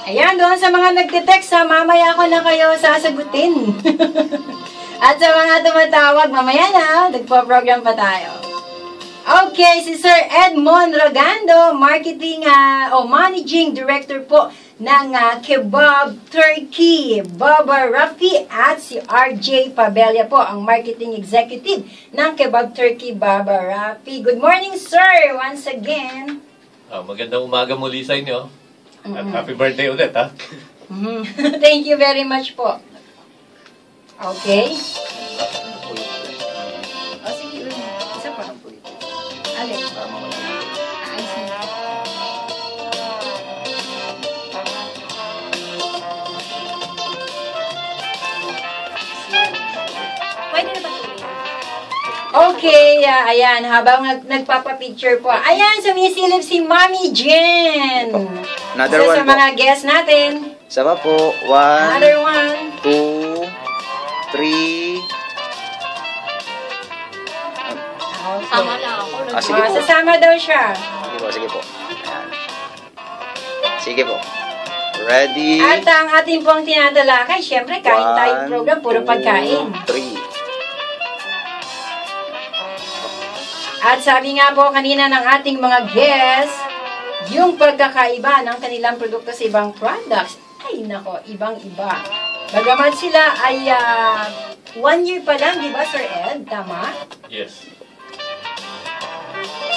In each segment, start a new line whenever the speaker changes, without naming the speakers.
Ayan, doon sa mga nagtitext, mamaya ko na kayo sasagutin. At sa mga tumatawag, mamaya na, nagpo-program pa tayo. Okay, si Sir Edmond Rogando, Managing Director po ng Kebab Turkey, Baba Rafi, at si RJ Pabella po, ang Marketing Executive ng Kebab Turkey, Baba Rafi. Good morning, sir, once again.
Magandang umaga muli sa inyo. At happy birthday ulit, ha?
Thank you very much po. Okay. Sige, isa pa. Alin? Ayos na. Pwede na ba? Okay, ayan, habang nagpapapicture po. Ayan, sumisilip si Mami Jen.
Another one
sa
po.
mga guests natin.
Sama po.
Another
1,
one.
2, 3.
Sama
lang ako.
Sige po.
Sasama daw siya.
Sige po. Ayan. Sige po. Ready?
At ang ating pong tinatalakay, syempre, kain tayong program, puro pagkain.
3.
At sabi nga po kanina ng ating mga guests, yung pagkakaiba ng kanilang produkto sa ibang products, ay nako, ibang-iba. Bagamat sila ay 1 year pa lang, di ba, Sir Ed? Tama?
Yes.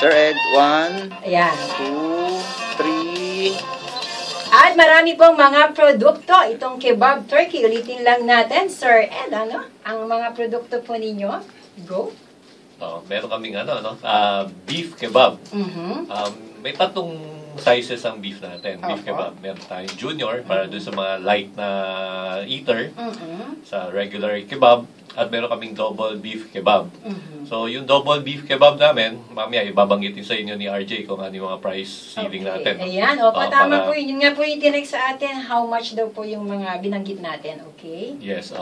Sir Ed, 1,
Ayan.
2, 3.
At marami pong mga produkto, itong Kebab Turkey. Ulitin lang natin, Sir Ed, ano? Ang mga produkto po ninyo. Go.
Meron kaming beef kebab. May tatlong sizes ang beef natin. Beef kebab. Meron tayong junior para doon sa mga light na eater. Sa regular kebab. At meron kaming double beef kebab. So, yung double beef kebab namin, mamaya ibabanggitin sa inyo ni RJ kung ano yung mga price ceiling natin.
Ayan, tama po yun. Yun nga po yung tinig sa atin, how much daw po yung mga binanggit natin, okay?
Yes,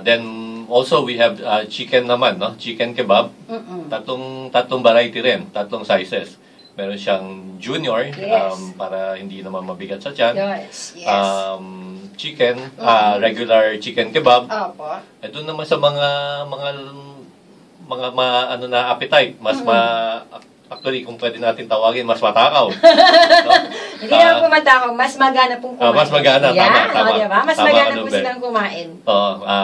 then also we have chicken naman, no? Chicken kebab. Tatlong variety rin, tatlong sizes. Meron siyang junior, para hindi naman mabigat sa tiyan.
Yes.
Chicken, regular chicken kebab.
Opo.
Ito naman sa mga appetite, actually kung pwede natin tawagin, mas matakaw. No?
Hindi naman po matakaw, mas magana pong kumain.
Mas magana, tama.
Diba? Mas
Tama,
magana po silang kumain.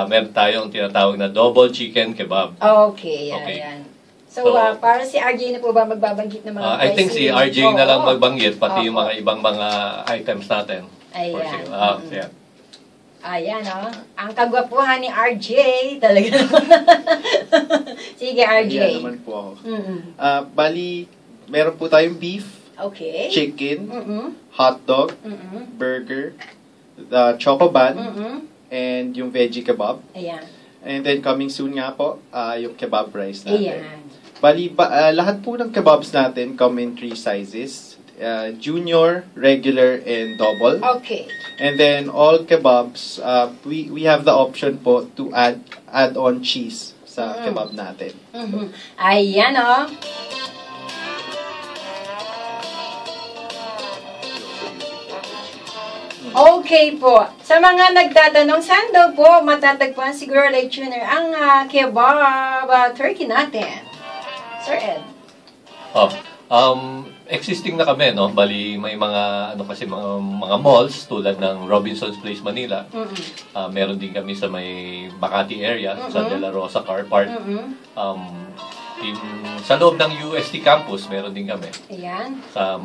Meron tayong tinatawag na double chicken kebab.
Okay, ayan. So, para si RJ na po ba magbabanggit ng mga price?
I think si RJ na lang magbanggit, pati yung mga ibang mga items natin.
Ayan.
Ayan.
Ayan, ang kagwapuhan ni RJ, talaga naman. Sige, RJ.
Ayan naman po ako. Bali, meron po tayong beef,
okay,
chicken, hotdog, burger, choco bun, and yung veggie kebab.
Ayan.
And then coming soon nga po, yung kebab rice natin.
Ayan.
Bali, lahat po ng kebabs natin come in 3 sizes. Junior, regular, and double.
Okay.
And then all kebabs, we have the option po to add on cheese sa kebab natin.
Ayan, Okay po. Sa mga nagtatanong, saan daw po matatagpuan siguro like tuner ang kebab turkey natin? Sir Ed.
Existing na kami, no? Bali, may mga mga malls tulad ng Robinson's Place Manila. Meron din kami sa may Makati area, sa De La Rosa Car Park. Sa loob ng UST campus, meron din kami.
Ayan.
Sa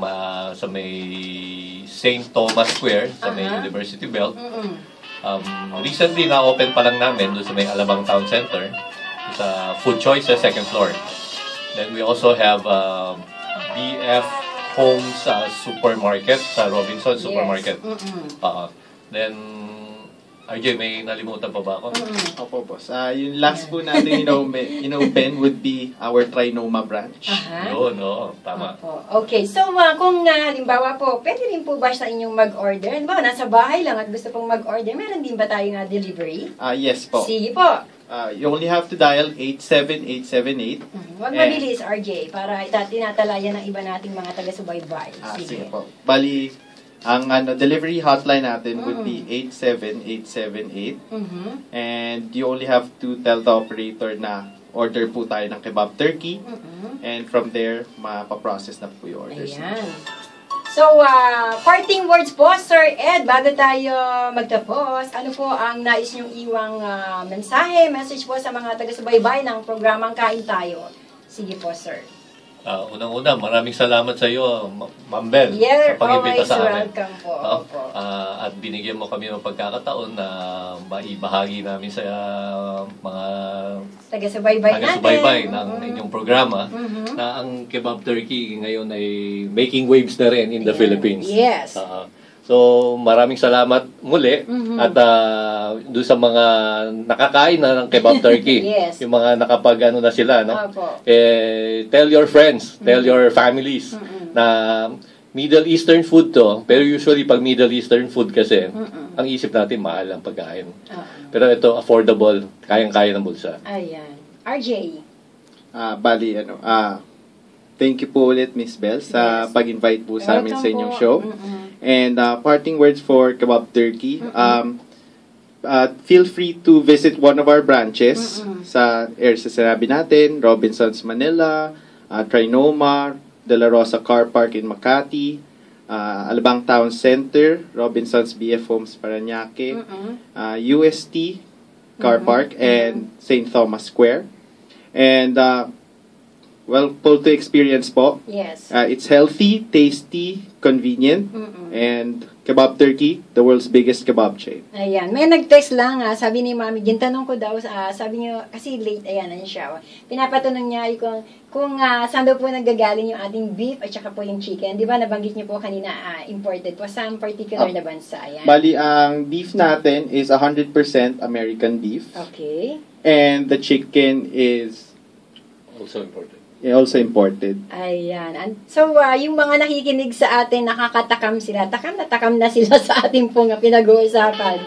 may St. Thomas Square, sa may University Belt. Recently, na-open pa lang namin doon sa may Alabang Town Center, sa Food Choices, second floor. Then we also have BF Homes Supermarket sa Robinson Supermarket. Then, RJ, may nalimutan pa ba ako?
Opo, boss. Yung last po natin inopen would be our Trinoma branch.
Yun, tama.
Okay, so kung halimbawa po, pwede rin po ba sa inyong mag-order? Halimbawa, nasa bahay lang at gusto pong mag-order, meron din ba tayong delivery?
Yes po.
Sige po.
You only have to dial 87878.
Huwag mabilis, RJ, para tinatalayan ng iba nating mga taga-subaybay.
Sige po. Bali, Ang delivery hotline natin would be 87878. And you only have to tell the operator na order po tayo ng kebab turkey. And from there, mapaprocess na po yung orders.
Ayan. So, parting words po, Sir Ed, bago tayo magtapos, ano po ang nais niyong iwang message po sa mga taga-subaybay ng programang Kain Tayo? Sige po, Sir.
Unang-una, maraming salamat sa iyo, Ma'am Bel,
Yeah,
sa pag-imbita sa amin.
welcome po.
At binigyan mo kami ng pagkakataon na maibahagi namin sa mga
taga-subaybay
ng inyong programa na ang kebab turkey ngayon ay making waves na rin in the Philippines.
Yes.
So, maraming salamat muli at doon sa mga nakakain na ng kebab turkey.
Yes.
Yung mga nakapag-ano na sila, no?
Opo.
Tell your friends, tell your families na Middle Eastern food to. Pero usually, pag Middle Eastern food kasi, ang isip natin, mahal ang pagkain. Pero ito, affordable, kayang-kaya ng bulsa.
Ayan. RJ.
Thank you po ulit, Miss Bel, sa pag-invite po sa amin
Welcome
sa inyong
po.
show. And parting words for Kebab Turkey. Feel free to visit one of our branches sa sinabi natin, Robinsons Manila, Trinoma, De La Rosa Car Park in Makati, Alabang Town Center, Robinsons BF Homes Parañaque, UST Car Park, and St. Thomas Square. And pull to experience po.
Yes.
It's healthy, tasty, convenient, and Kebab Turkey, the world's biggest kebab chain.
Ayan. May nag-text lang, sabi ni Mami, gintanong ko daw, sabi niyo, kasi late, ayan, siya. Pinapatanong niya kung saan daw po nanggagaling yung ating beef at saka po yung chicken. Di ba, nabanggit niyo po kanina, imported po. Saan particular na bansa? Ayan.
Bali, ang beef natin is 100% American beef.
Okay.
And the chicken is
Also important.
also imported.
Ayan. So, yung mga nakikinig sa atin, nakakatakam sila. Takam na sila sa ating pong pinag-uusapan.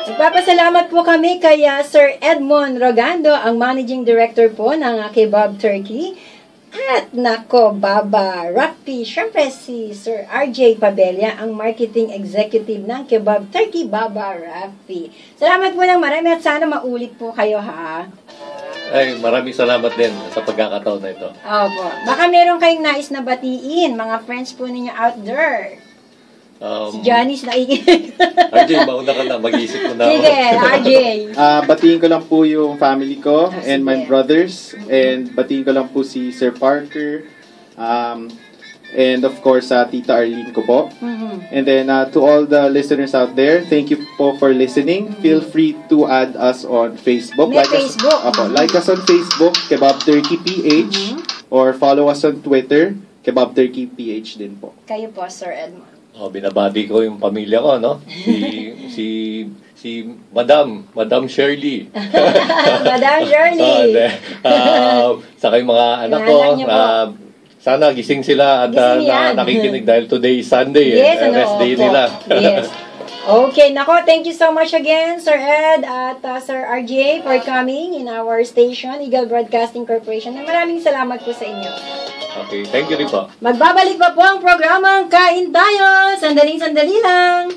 Nagpapasalamat po kami kay Sir Edmond Rogando, ang Managing Director po ng Kebab Turkey. At nako, Baba Rafi, syempre si Sir RJ Pabella, ang Marketing Executive ng Kebab Turkey, Baba Rafi. Salamat po ng marami at sana maulit po kayo, ha?
Ay, maraming salamat din sa pagkakataon na ito.
Opo. Baka meron kayong nais na batiin, mga friends po ninyo out there. Si Janice nakikinig.
RJ, mauna ka na. Mag-iisip ko na.
Sige, RJ.
Batiin ko lang po yung family ko and my
sige.
brothers. And batiin ko lang po si Sir Parker. And of course, Tita Arlene ko po. And then to all the listeners out there, thank you po for listening. Feel free to add us on Facebook.
May Facebook.
Like us on Facebook, Kebab Turkey PH. Or follow us on Twitter, Kebab Turkey PH din po.
Kayo po, Sir Edmond.
Binabati ko yung pamilya ko, no? Si Madam Shirley.
Madam Shirley.
Saka yung mga anak ko. Sana gising sila at nakikinig dahil today is Sunday.
Yes,
rest day nila.
Yes. Okay, nako, thank you so much again, Sir Ed at Sir RJ for coming in our station, Eagle Broadcasting Corporation. Maraming salamat po sa inyo.
Okay, thank you rin po.
Magbabalik pa po ang programang Kain Tayo. Sandaling-sandali lang.